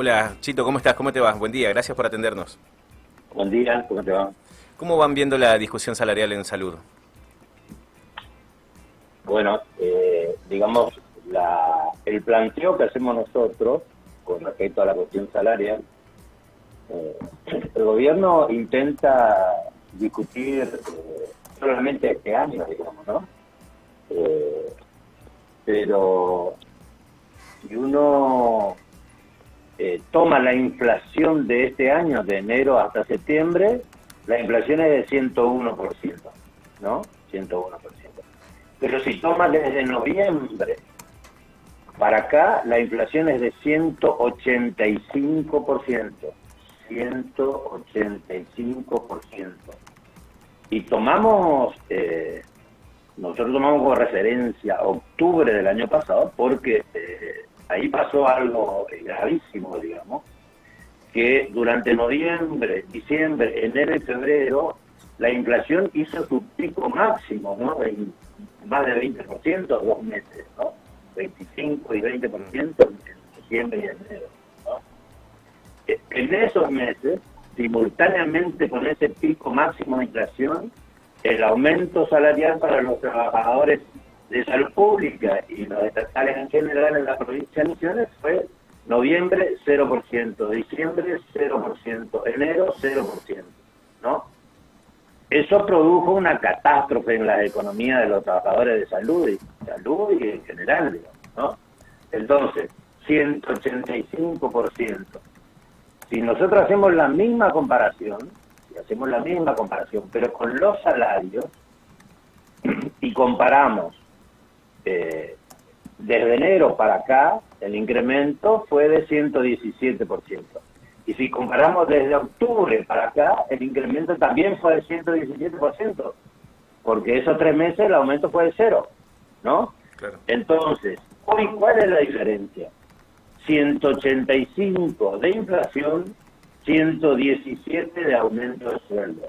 Hola, Chito, ¿cómo estás? ¿Cómo te va? Buen día, gracias por atendernos. Buen día, ¿cómo te va? ¿Cómo van viendo la discusión salarial en salud? Bueno, digamos, el planteo que hacemos nosotros con respecto a la cuestión salarial, eh, el gobierno intenta discutir solamente este año, digamos, ¿no? Eh, pero si uno toma la inflación de este año, de enero hasta septiembre, la inflación es de 101%, ¿no? 101%. Pero si tomas desde noviembre para acá, la inflación es de 185%. 185%. Y tomamos, nosotros tomamos como referencia octubre del año pasado porque ahí pasó algo gravísimo, digamos, que durante noviembre, diciembre, enero y febrero, la inflación hizo su pico máximo, ¿no? En más de 20%, 2 meses, ¿no? 25 y 20% en diciembre y enero, ¿no? En esos meses, simultáneamente con ese pico máximo de inflación, el aumento salarial para los trabajadores de salud pública y los estatales en general en la provincia de Misiones fue noviembre 0%, diciembre 0%, enero 0%, ¿no? Eso produjo una catástrofe en la economía de los trabajadores de salud y en general, digamos, ¿no? Entonces, 185%. Si nosotros hacemos la misma comparación, pero con los salarios, y comparamos desde enero para acá, el incremento fue de 117%. Y si comparamos desde octubre para acá, el incremento también fue de 117%, porque esos 3 meses el aumento fue de cero, ¿no? Claro. Entonces, hoy, ¿cuál es la diferencia? 185 de inflación, 117 de aumento de sueldo.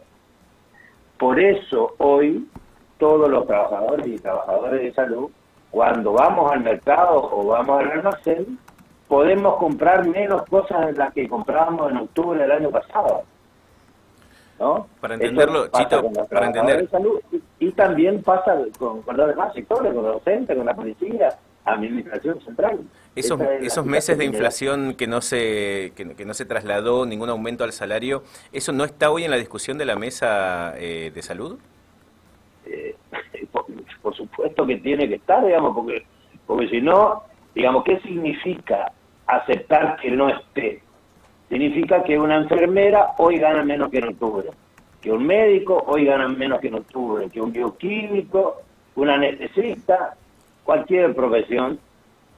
Por eso hoy todos los trabajadores y trabajadoras de salud, cuando vamos al mercado o vamos al almacén, podemos comprar menos cosas de las que comprábamos en octubre del año pasado, ¿no? Para Eso entenderlo, pasa Chito, con los para trabajadores entender, de salud y también pasa con los demás sectores, con los docentes, con la policía, administración central. esos, Esa es la esos meses situación de que se da. inflación que no se trasladó ningún aumento al salario, ¿eso no está hoy en la discusión de la mesa de salud? eh, por supuesto que tiene que estar, digamos, porque si no, digamos, ¿qué significa aceptar que no esté? Significa que una enfermera hoy gana menos que en octubre, que un médico hoy gana menos que en octubre, que un bioquímico, un anestesista, cualquier profesión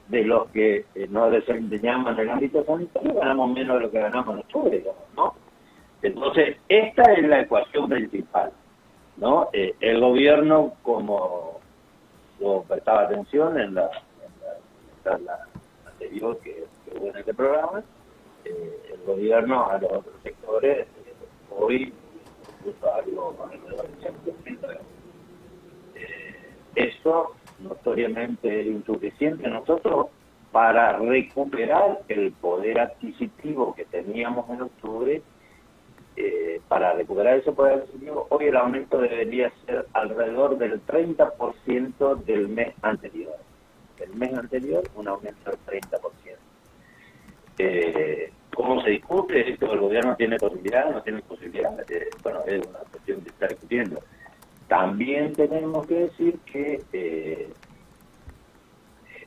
de los que nos desempeñamos en el ámbito sanitario, ganamos menos de lo que ganamos en octubre, digamos, ¿no? Entonces, esta es la ecuación principal, ¿no? El gobierno, como yo prestaba atención en la charla anterior que hubo en este programa, el gobierno a los otros sectores hoy puso algo alrededor del 100%. Eso notoriamente es insuficiente. Nosotros, para recuperar el poder adquisitivo que teníamos en octubre, para recuperar ese poder adquisitivo, hoy el aumento debería ser alrededor del 30% del mes anterior. El mes anterior, un aumento del 30%. ¿Cómo se discute esto? ¿El gobierno tiene posibilidad? ¿No tiene posibilidad? Bueno, es una cuestión que está discutiendo. También tenemos que decir que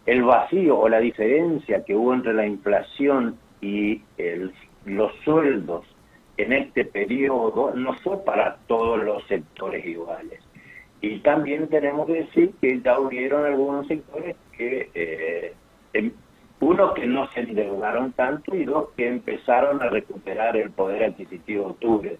el vacío o la diferencia que hubo entre la inflación y los sueldos en este periodo no fue para todos los sectores iguales. Y también tenemos que decir que ya hubieron algunos sectores que, uno, que no se endeudaron tanto y dos, que empezaron a recuperar el poder adquisitivo de octubre.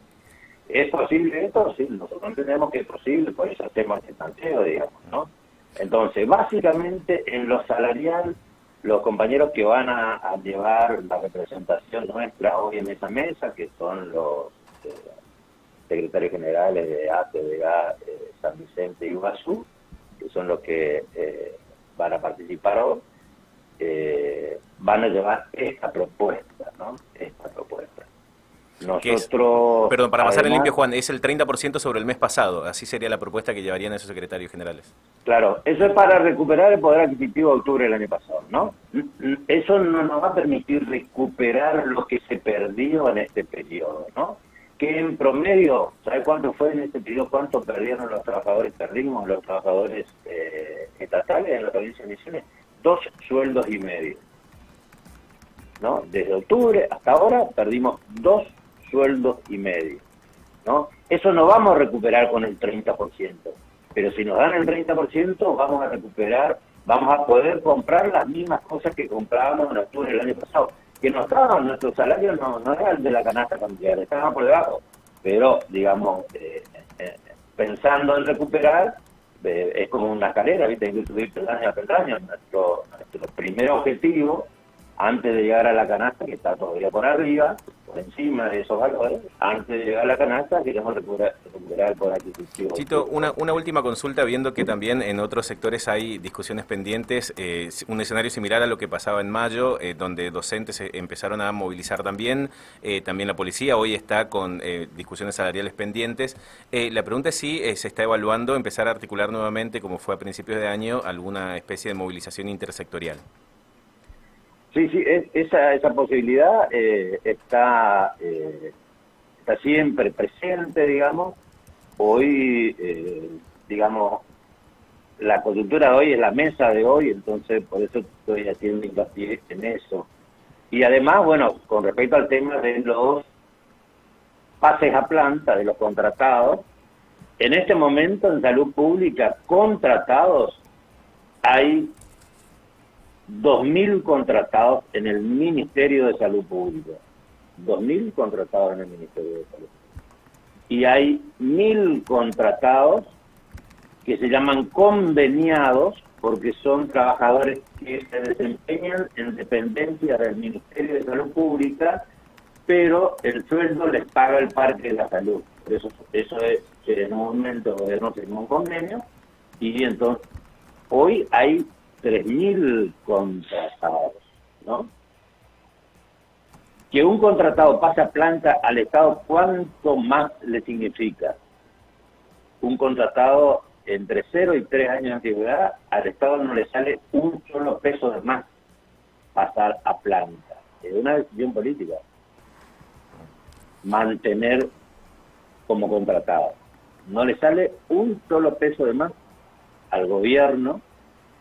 ¿Es posible esto? Sí, nosotros entendemos que es posible, por eso hacemos este planteo, digamos, ¿no? Entonces, básicamente, en lo salarial, los compañeros que van a llevar la representación nuestra hoy en esa mesa, que son los secretarios generales de ATDA, San Vicente y Iguazú, que son los que van a participar hoy, van a llevar esta propuesta, ¿no? Que es, Nosotros, perdón, para pasar en además, limpio, Juan, es el 30% sobre el mes pasado. Así sería la propuesta que llevarían esos secretarios generales. claro, eso es para recuperar el poder adquisitivo de octubre del año pasado, ¿no? Eso no nos va a permitir recuperar lo que se perdió en este periodo, ¿no? Que en promedio, ¿sabe cuánto fue en este periodo? ¿Cuánto perdieron los trabajadores? Perdimos los trabajadores estatales en la provincia de Misiones. 2,5 sueldos, ¿no? Desde octubre hasta ahora perdimos 2,5 sueldos, ¿no? Eso no vamos a recuperar con el 30%, pero si nos dan el 30% vamos a recuperar, vamos a poder comprar las mismas cosas que comprábamos en octubre del año pasado, que no estaban, nuestro salario no era el de la canasta familiar, estaban por debajo, pero digamos, pensando en recuperar, es como una escalera, ¿viste? Hay que subir peldaño a peldaño. Nuestro primer objetivo, antes de llegar a la canasta, que está todavía por arriba, por encima de esos valores, antes de llegar a la canasta queremos recuperar el poder adquisitivo. Chito, una última consulta, viendo que también en otros sectores hay discusiones pendientes, un escenario similar a lo que pasaba en mayo, donde docentes empezaron a movilizar también la policía hoy está con discusiones salariales pendientes. La pregunta es si se está evaluando empezar a articular nuevamente, como fue a principios de año, alguna especie de movilización intersectorial. Sí, esa posibilidad está siempre presente, digamos. Hoy, digamos, la coyuntura de hoy es la mesa de hoy, entonces por eso estoy haciendo hincapié en eso. Y además, bueno, con respecto al tema de los pases a planta, de los contratados, en este momento en salud pública, contratados, hay 2.000 contratados en el Ministerio de Salud Pública. 2.000 contratados en el Ministerio de Salud Pública. Y hay 1.000 contratados que se llaman conveniados porque son trabajadores que se desempeñan en dependencia del Ministerio de Salud Pública, pero el sueldo les paga el Parque de la Salud. Eso es que en un momento el gobierno firmó un convenio y entonces hoy hay 3.000 contratados, ¿no? Que un contratado pase a planta al Estado, ¿cuánto más le significa? Un contratado entre 0 y 3 años de antigüedad, al Estado no le sale un solo peso de más pasar a planta. Es una decisión política. Mantener como contratado. No le sale un solo peso de más al gobierno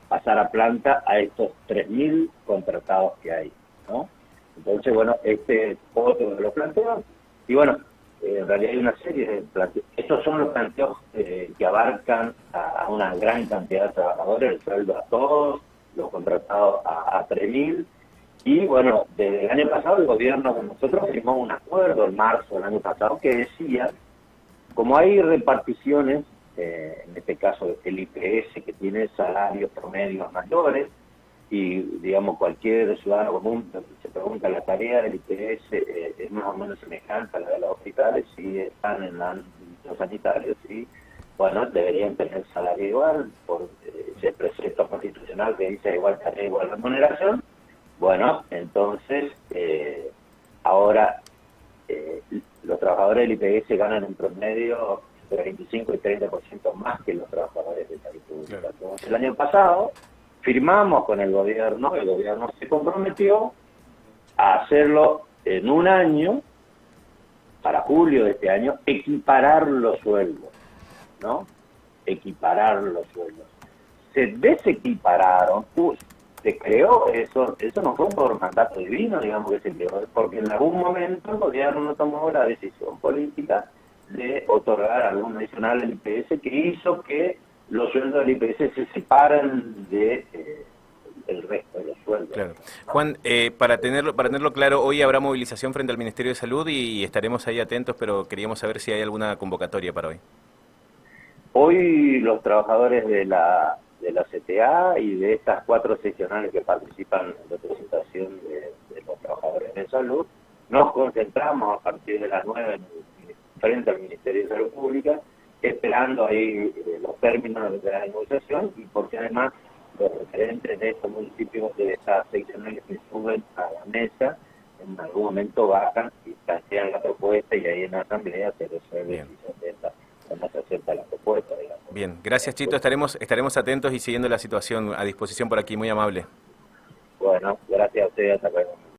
pasar a planta a estos 3.000 contratados que hay, ¿no? Entonces, bueno, este es otro de los planteos. Y bueno, en realidad hay una serie de planteos. Estos son los planteos que abarcan a una gran cantidad de trabajadores, el sueldo a todos, los contratados a 3.000. Y bueno, desde el año pasado el gobierno con nosotros firmó un acuerdo en marzo del año pasado que decía, como hay reparticiones, en este caso el IPS que tiene salarios promedios mayores, y digamos cualquier ciudadano común se pregunta, la tarea del IPS es más o menos semejante a la de los hospitales, si están en los sanitarios, y bueno, deberían tener salario igual, por ese precepto constitucional que dice igual tarea, igual remuneración. Bueno, entonces ahora los trabajadores del IPS ganan en promedio entre 25 y 30% más que los trabajadores de salud pública. Claro. Entonces, el año pasado firmamos con el gobierno se comprometió a hacerlo en un año, para julio de este año, equiparar los sueldos, ¿no? Equiparar los sueldos. Se desequipararon, se creó eso no fue por mandato divino, digamos que se creó, porque en algún momento el gobierno tomó la decisión política de otorgar algún adicional al IPS que hizo que los sueldos del IPS se separan de el resto de los sueldos. Claro. Juan, para tenerlo claro, hoy habrá movilización frente al Ministerio de Salud y estaremos ahí atentos, pero queríamos saber si hay alguna convocatoria para hoy. Hoy los trabajadores de la CTA y de estas 4 seccionales que participan en representación de los trabajadores de salud, nos concentramos a partir de las 9 frente al Ministerio de Salud Pública, esperando ahí los términos de la negociación, y porque además los referentes de estos municipios, de estas seccionales que suben a la mesa, en algún momento bajan y plantean la propuesta y ahí en la asamblea se resuelve Bien. si se acepta o no se acepta la propuesta, digamos. Bien, gracias Chito, estaremos atentos y siguiendo la situación, a disposición por aquí, muy amable. Bueno, gracias a ustedes, hasta luego.